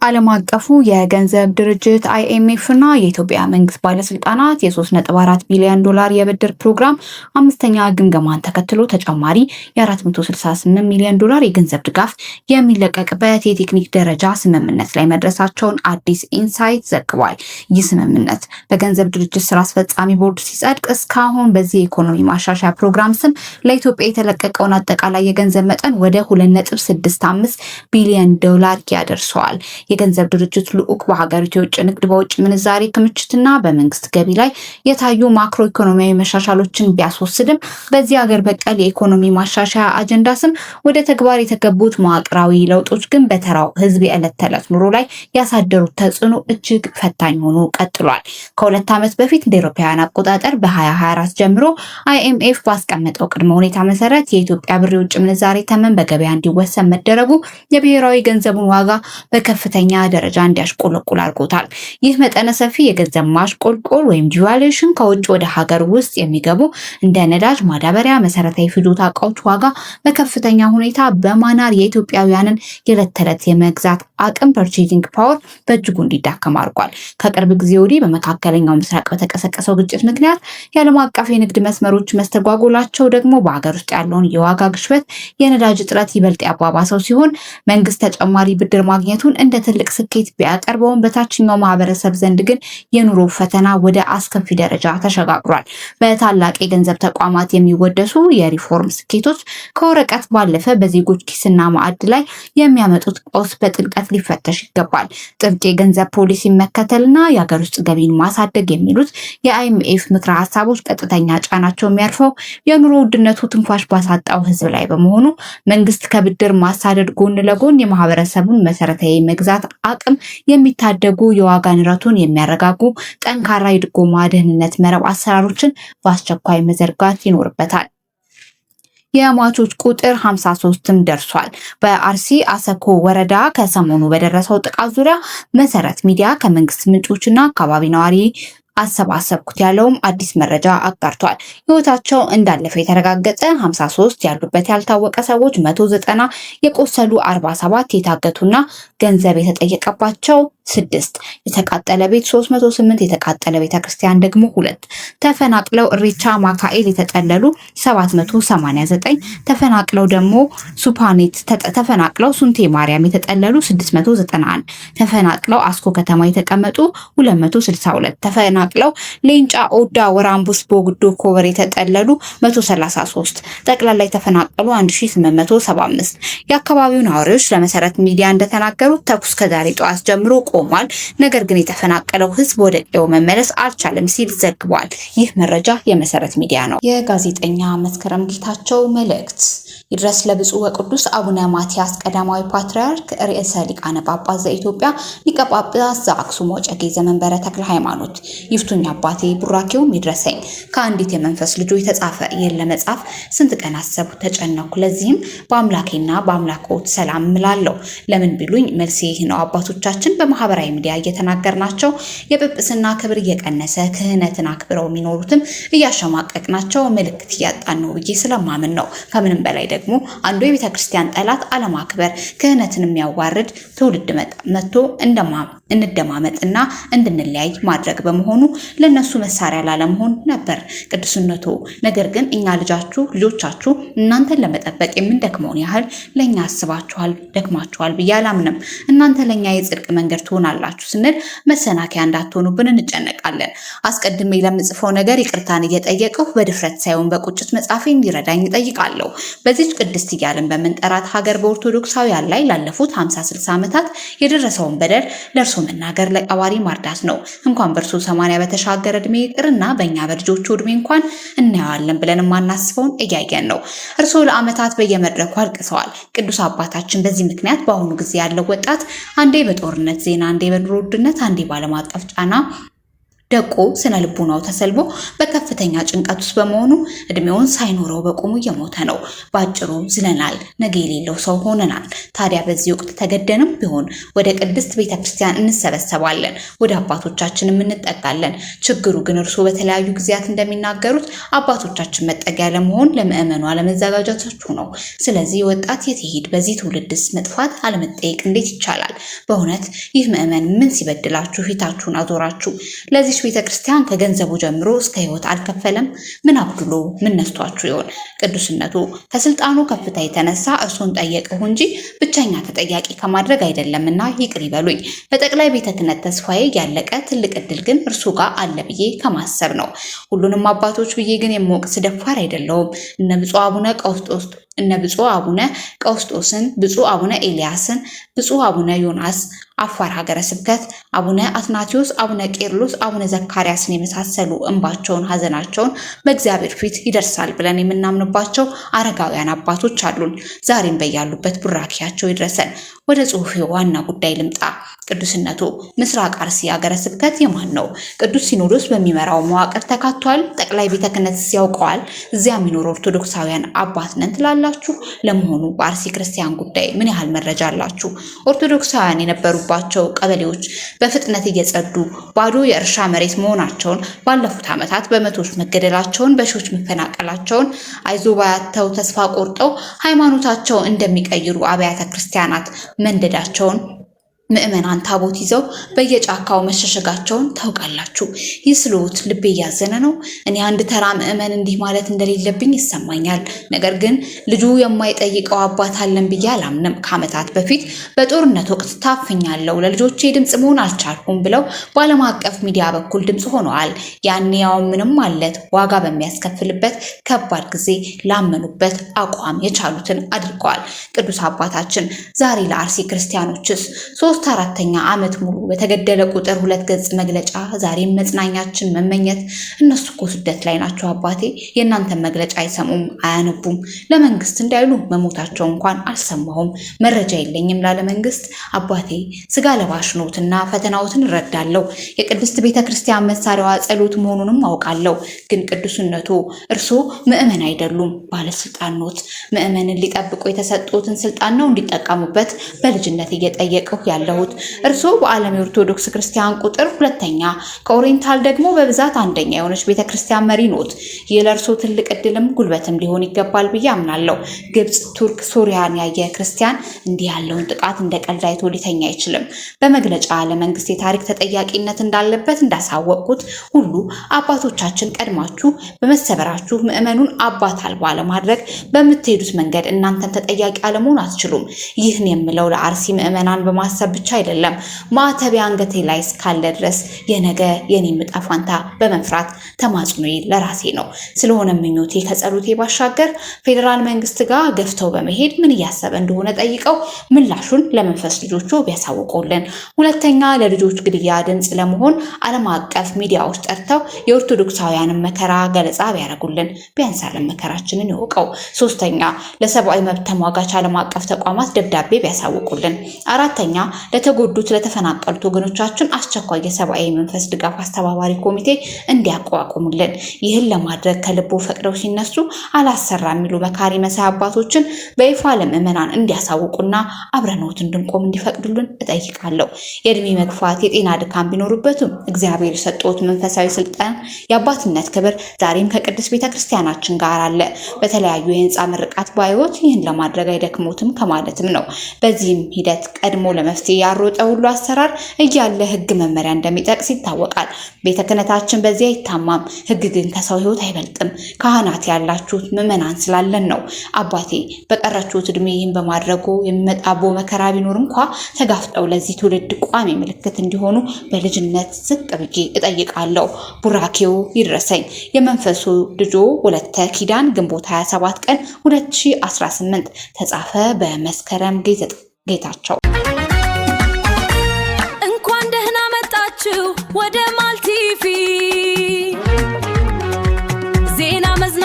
ዓለም አቀፉ የገንዘብ ድርጅት IMF እና የኢትዮጵያ መንግስት ባለስልጣናት የ3.4 ቢሊዮን ዶላር የብድር ፕሮግራም አምስተኛ ግምገማን ተከትሎ ተጨማሪ የ468 ሚሊዮን ዶላር የገንዘብ ድጋፍ የሚለቀቅበት የቴክኒክ ደረጃ ስምምነት ላይ መድረሳቸውን አዲስ ኢንሳይት ዘግቧል። ይህ ስምምነት በገንዘብ ድርጅት ስራ አስፈጻሚ ቦርድ ሲጸድቅ እስካሁን በዚህ የኢኮኖሚ ማሻሻያ ፕሮግራም ስም ለኢትዮጵያ የተለቀቀውን አጠቃላይ የገንዘብ መጠን ወደ 2.65 ቢሊዮን ዶላር ያደርሰዋል። የገንዘብ ድርጅት ልዑክ በሀገሪቱ የውጭ ንግድ፣ በውጭ ምንዛሬ ክምችትና በመንግስት ገቢ ላይ የታዩ ማክሮ ኢኮኖሚያዊ መሻሻሎችን ቢያስወስድም በዚህ ሀገር በቀል የኢኮኖሚ ማሻሻያ አጀንዳ ስም ወደ ተግባር የተገቡት መዋቅራዊ ለውጦች ግን በተራው ህዝብ የዕለት ተዕለት ኑሮ ላይ ያሳደሩት ተጽዕኖ እጅግ ፈታኝ ሆኖ ቀጥሏል። ከሁለት ዓመት በፊት እንደ አውሮፓውያን አቆጣጠር በ2024 ጀምሮ IMF ባስቀመጠው ቅድመ ሁኔታ መሰረት የኢትዮጵያ ብር የውጭ ምንዛሬ ተመን በገበያ እንዲወሰን መደረጉ የብሔራዊ ገንዘቡን ዋጋ በከፍተኛ ደረጃ እንዲያሽቆለቁል አድርጎታል። ይህ መጠነ ሰፊ የገንዘብ ማሽቆልቆል ወይም ዲቫሉዌሽን ከውጭ ወደ ሀገር ውስጥ የሚገቡ እንደ ነዳጅ፣ ማዳበሪያ፣ መሰረታዊ ፍጆታ እቃዎች ዋጋ በከፍተኛ ሁኔታ በማናር የኢትዮጵያውያንን የዕለት ተዕለት የመግዛት አቅም ፐርቼዚንግ ፓወር በእጅጉ እንዲዳከም አድርጓል። ከቅርብ ጊዜ ወዲህ በመካከለኛው ምስራቅ በተቀሰቀሰው ግጭት ምክንያት የዓለም አቀፍ የንግድ መስመሮች መስተጓጎላቸው ደግሞ በሀገር ውስጥ ያለውን የዋጋ ግሽበት፣ የነዳጅ እጥረት ይበልጥ ያባባሰው ሲሆን መንግስት ተጨማሪ ብድር ማግኘቱን እንደ ትልቅ ስኬት ቢያቀርበውም በታችኛው ማህበረሰብ ዘንድ ግን የኑሮ ፈተና ወደ አስከፊ ደረጃ ተሸጋግሯል። በታላቅ የገንዘብ ተቋማት የሚወደሱ የሪፎርም ስኬቶች ከወረቀት ባለፈ በዜጎች ኪስና ማዕድ ላይ የሚያመጡት ቀውስ በጥልቀት ሊፈተሽ ይገባል። ጥብቅ የገንዘብ ፖሊሲ መከተልና የሀገር ውስጥ ገቢን ማሳደግ የሚሉት የIMF ምክረ ሀሳቦች ቀጥተኛ ጫናቸው የሚያርፈው የኑሮ ውድነቱ ትንፋሽ ባሳጣው ህዝብ ላይ በመሆኑ መንግስት ከብድር ማሳደድ ጎን ለጎን የማህበረሰቡን መሰረታዊ መግዛት አቅም የሚታደጉ የዋጋ ንረቱን የሚያረጋጉ ጠንካራ የድጎማ ደህንነት መረብ አሰራሮችን በአስቸኳይ መዘርጋት ይኖርበታል። የሟቾች ቁጥር 53ም ደርሷል። በአርሲ አሰኮ ወረዳ ከሰሞኑ በደረሰው ጥቃት ዙሪያ መሰረት ሚዲያ ከመንግስት ምንጮችና አካባቢ ነዋሪ አሰባሰብኩት ያለውም አዲስ መረጃ አጋርቷል። ህይወታቸው እንዳለፈ የተረጋገጠ 53 ያሉበት ያልታወቀ ሰዎች 190 የቆሰሉ 47 የታገቱና ገንዘብ የተጠየቀባቸው 6 የተቃጠለ ቤት 308 የተቃጠለ ቤተክርስቲያን ደግሞ 2 ተፈናቅለው እሪቻ ማካኤል የተጠለሉ 789 ተፈናቅለው ደግሞ ሱፓኔት ተፈናቅለው ሱንቴ ማርያም የተጠለሉ 691 ተፈናቅለው አስኮ ከተማ የተቀመጡ 262 ተፈናቅለው ሌንጫ ኦዳ ወራምቡስ ቦግዶ ኮበር የተጠለሉ 133 ጠቅላላ የተፈናቀሉ 1875 የአካባቢው ነዋሪዎች ለመሰረት ሚዲያ እንደተናገሩት ተኩስ ከዛሬ ጠዋት ጀምሮ ቆሟል። ነገር ግን የተፈናቀለው ህዝብ ወደ ቀዬው መመለስ አልቻለም ሲል ዘግቧል። ይህ መረጃ የመሰረት ሚዲያ ነው። የጋዜጠኛ መስከረም ጌታቸው መልእክት ይድረስ ለብፁዕ ወቅዱስ አቡነ ማትያስ ቀዳማዊ ፓትርያርክ ርዕሰ ሊቃነ ጳጳስ ዘኢትዮጵያ ሊቀ ጳጳስ ዘአክሱም ወዕጨጌ ዘመንበረ ተክለ ሃይማኖት ይፍቱኝ አባቴ ቡራኬውም ይድረሰኝ። ከአንዲት የመንፈስ ልጁ የተጻፈ ይህን ለመጻፍ ስንት ቀን አሰብኩ ተጨነኩ። ለዚህም በአምላኬና በአምላኮት ሰላም እላለሁ። ለምን ቢሉኝ መልሴ ይህ ነው። አባቶቻችን በማህበራዊ ሚዲያ እየተናገርናቸው የጵጵስና ክብር እየቀነሰ ክህነትን አክብረው የሚኖሩትም እያሸማቀቅናቸው ምልክት እያጣን ነው ብዬ ስለማምን ነው። ከምንም በላይ ደግሞ አንዱ የቤተ ክርስቲያን ጠላት አለማክበር ክህነትን የሚያዋርድ ትውልድ መጥቶ እንደማመጥና እንድንለያይ ማድረግ በመሆኑ ለነሱ መሳሪያ ላለመሆን ነበር ቅዱስነቱ። ነገር ግን እኛ ልጆቻችሁ እናንተን ለመጠበቅ የምንደክመውን ያህል ለኛ አስባችኋል፣ ደክማችኋል ብዬ አላምንም። እናንተ ለኛ የጽድቅ መንገድ ትሆናላችሁ ስንል መሰናከያ እንዳትሆኑብን እንጨነቃለን። አስቀድሜ ለምጽፈው ነገር ይቅርታን እየጠየቅሁ በድፍረት ሳይሆን በቁጭት መጻፌ እንዲረዳኝ እጠይቃለሁ። በዚች ቅድስት እያልን በመንጠራት ሀገር በኦርቶዶክሳውያን ላይ ላለፉት 50-60 ዓመታት የደረሰውን በደል ለእርሶ መናገር ለቀባሪ ማርዳት ነው። እንኳን በእርሶ 80 በተሻገረ እድሜ ይቅርና በእኛ በልጆቹ እድሜ እንኳን እናየዋለን ብለን የማናስበውን እያየን ነው። እርሶ ለዓመታት በየመድረኩ አልቅሰዋል። ቅዱስ አባታችን በዚህ ምክንያት በአሁኑ ጊዜ ያለው ወጣት አንዴ በጦርነት ዜና፣ አንዴ በኑሮ ውድነት፣ አንዴ በዓለም አቀፍ ጫና ደቆ ስነ ልቦናው ተሰልቦ በከፍተኛ ጭንቀት ውስጥ በመሆኑ እድሜውን ሳይኖረው በቁሙ እየሞተ ነው። ባጭሩ ዝለናል፣ ነገ የሌለው ሰው ሆነናል። ታዲያ በዚህ ወቅት ተገደንም ቢሆን ወደ ቅድስት ቤተክርስቲያን እንሰበሰባለን፣ ወደ አባቶቻችንም እንጠጋለን። ችግሩ ግን እርሱ በተለያዩ ጊዜያት እንደሚናገሩት አባቶቻችን መጠጊያ ለመሆን ለምዕመኑ አለመዘጋጀታችሁ ነው። ስለዚህ ወጣት የት ይሄድ? በዚህ ትውልድስ መጥፋት አለመጠየቅ እንዴት ይቻላል? በእውነት ይህ ምዕመን ምን ሲበድላችሁ ፊታችሁን አዞራችሁ? ለዚህ ቤተክርስቲያን ከገንዘቡ ጀምሮ እስከ ሕይወት አልከፈለም? ምን አብዱሎ ምን ነስቷችሁ ይሆን? ቅዱስነቱ ከስልጣኑ ከፍታ የተነሳ እርሱን ጠየቅሁ እንጂ ብቸኛ ተጠያቂ ከማድረግ አይደለምና ይቅር ይበሉኝ። በጠቅላይ ቤተ ክህነት ተስፋዬ ያለቀ ትልቅ እድል ግን እርሱ ጋር አለ ብዬ ከማሰብ ነው። ሁሉንም አባቶች ብዬ ግን የምወቅስ ደፋር አይደለሁም። እነ ብፁዕ አቡነ ቀውስጦስን፣ ብፁዕ አቡነ ኤልያስን፣ ብፁዕ አቡነ ዮናስ አፋር ሀገረ ስብከት፣ አቡነ አትናቴዎስ፣ አቡነ ቄርሎስ፣ አቡነ ዘካርያስን የመሳሰሉ እንባቸውን ሐዘናቸውን በእግዚአብሔር ፊት ይደርሳል ብለን የምናምንባቸው አረጋውያን አባቶች አሉን። ዛሬም በያሉበት ቡራኪያቸው ይድረሰን። ወደ ጽሑፌ ዋና ጉዳይ ልምጣ። ቅዱስነቱ ምስራቅ አርሲ ሀገረ ስብከት የማን ነው? ቅዱስ ሲኖዶስ በሚመራው መዋቅር ተካቷል? ጠቅላይ ቤተ ክህነትስ ያውቀዋል? እዚያ የሚኖሩ ኦርቶዶክሳውያን አባት ነን ትላላችሁ? ለመሆኑ በአርሲ ክርስቲያን ጉዳይ ምን ያህል መረጃ አላችሁ? ኦርቶዶክሳውያን የነበሩባቸው ቀበሌዎች በፍጥነት እየጸዱ ባዶ የእርሻ መሬት መሆናቸውን፣ ባለፉት ዓመታት በመቶዎች መገደላቸውን፣ በሺዎች መፈናቀላቸውን፣ አይዞባያተው ተስፋ ቆርጠው ሃይማኖታቸው እንደሚቀይሩ አብያተ ክርስቲያናት መንደዳቸውን፣ ምዕመናን ታቦት ይዘው በየጫካው መሸሸጋቸውን ታውቃላችሁ። ይህ ስለሆት ልቤ እያዘነ ነው። እኔ አንድ ተራ ምዕመን እንዲህ ማለት እንደሌለብኝ ይሰማኛል። ነገር ግን ልጁ የማይጠይቀው አባት አለን ብዬ አላምንም። ከዓመታት በፊት በጦርነት ወቅት ታፍኛለሁ፣ ለልጆቼ ድምፅ መሆን አልቻልኩም ብለው በዓለም አቀፍ ሚዲያ በኩል ድምፅ ሆነዋል። ያኔ ያው ምንም ማለት ዋጋ በሚያስከፍልበት ከባድ ጊዜ ላመኑበት አቋም የቻሉትን አድርገዋል። ቅዱስ አባታችን ዛሬ ለአርሲ ክርስቲያኖችስ 3/4 ዓመት ሙሉ በተገደለ ቁጥር 2 ገጽ መግለጫ፣ ዛሬም መጽናኛችን መመኘት። እነሱ እኮ ስደት ላይ ናቸው አባቴ። የእናንተን መግለጫ አይሰሙም፣ አያነቡም። ለመንግስት እንዳይሉ መሞታቸው እንኳን አልሰማሁም። መረጃ የለኝም ላለ መንግስት አባቴ ስጋ ለባሽ ኖትና ፈተናዎትን እረዳለሁ። የቅድስት ቤተ ክርስቲያን መሳሪያዋ ጸሎት መሆኑንም አውቃለሁ። ግን ቅዱስነቱ እርሶ ምዕመን አይደሉም፣ ባለስልጣን ኖት። ምዕመንን ሊጠብቁ የተሰጡትን ስልጣን ነው እንዲጠቀሙበት በልጅነት እየጠየቅሁ ያለሁት። እርስዎ በዓለም የኦርቶዶክስ ክርስቲያን ቁጥር 2ኛ፣ ከኦሪየንታል ደግሞ በብዛት 1ኛ የሆነች ቤተክርስቲያን መሪ ኖት። ይህ ለእርስዎ ትልቅ እድልም ጉልበትም ሊሆን ይገባል ብዬ አምናለሁ። ግብጽ፣ ቱርክ፣ ሶሪያን ያየ ክርስቲያን እንዲህ ያለውን ጥቃት እንደ ቀልድ አይቶ ሊተኛ አይችልም። በመግለጫ ለመንግስት የታሪክ ተጠያቂነት እንዳለበት እንዳሳወቅኩት ሁሉ አባቶቻችን ቀድማችሁ በመሰበራችሁ ምዕመኑን አባት አልባ ለማድረግ በምትሄዱት መንገድ እናንተን ተጠያቂ አለመሆን አትችሉም። ይህን የምለው ለአርሲ ምዕመናን በማሰብ ብቻ አይደለም። ማዕተቤ አንገቴ ላይ እስካለ ድረስ የነገ የኔ ዕጣ ፈንታ በመፍራት ተማጽኖዬ ለራሴ ነው። ስለሆነ ምኞቴ ከጸሎቴ ባሻገር ፌዴራል መንግስት ጋር ገፍተው በመሄድ ምን እያሰበ እንደሆነ ጠይቀው ምላሹን ለመንፈስ ልጆቹ ቢያሳውቁልን። ሁለተኛ፣ ለልጆች ግድያ ድምፅ ለመሆን ዓለም አቀፍ ሚዲያዎች ጠርተው የኦርቶዶክሳውያንን መከራ ገለጻ ቢያደርጉልን፣ ቢያንስ ዓለም መከራችንን ይወቀው። ሶስተኛ፣ ለሰብአዊ መብት ተሟጋች ዓለም አቀፍ ተቋማት ደብዳቤ ቢያሳውቁልን። አራተኛ፣ ለተጎዱት ለተፈናቀሉት ወገኖቻችን አስቸኳይ የሰብአዊ መንፈስ ድጋፍ አስተባባሪ ኮሚቴ እንዲያቋቁሙልን። ይህን ለማድረግ ከልቦ ፈቅደው ሲነሱ አላሰራ የሚሉ መካሪ መሳይ አባቶችን በይፋ ለምዕመናን እንዲያሳውቁና አብረኖት እንድንቆም እንዲፈቅዱልን እጠይቃለሁ። የእድሜ መግፋት የጤና ድካም ቢኖሩበትም እግዚአብሔር የሰጡት መንፈሳዊ ስልጣን የአባትነት ክብር ዛሬም ከቅድስት ቤተክርስቲያናችን ጋር አለ። በተለያዩ የህንፃ ምርቃት ባዮች ይህን ለማድረግ አይደክሞትም ከማለትም ነው። በዚህም ሂደት ቀድሞ ለመፍትሄ ያሮጠ ሁሉ አሰራር እያለ ህግ መመሪያ እንደሚጠቅስ ይታወቃል። ቤተ ክህነታችን በዚህ አይታማም። ህግ ግን ከሰው ህይወት አይበልጥም። ካህናት ያላችሁት ምዕመናን ስላለን ነው። አባቴ በቀረችሁት እድሜ ይህን በማድረጉ የሚመጣቦ መከራ ቢኖር እንኳ ተጋፍጠው ለዚህ ትውልድ ቋሚ ምልክት እንዲሆኑ በልጅነት ዝቅ ብዬ እጠይቃለሁ። ቡራኬው ይድረሰኝ። የመንፈሱ ልጆ ወለተ ኪዳን ግንቦት 27 ቀን 2018 ተጻፈ በመስከረም ጌታቸው። እንኳን ደህና መጣችሁ ወደ ማልቲቪ ዜና መዝና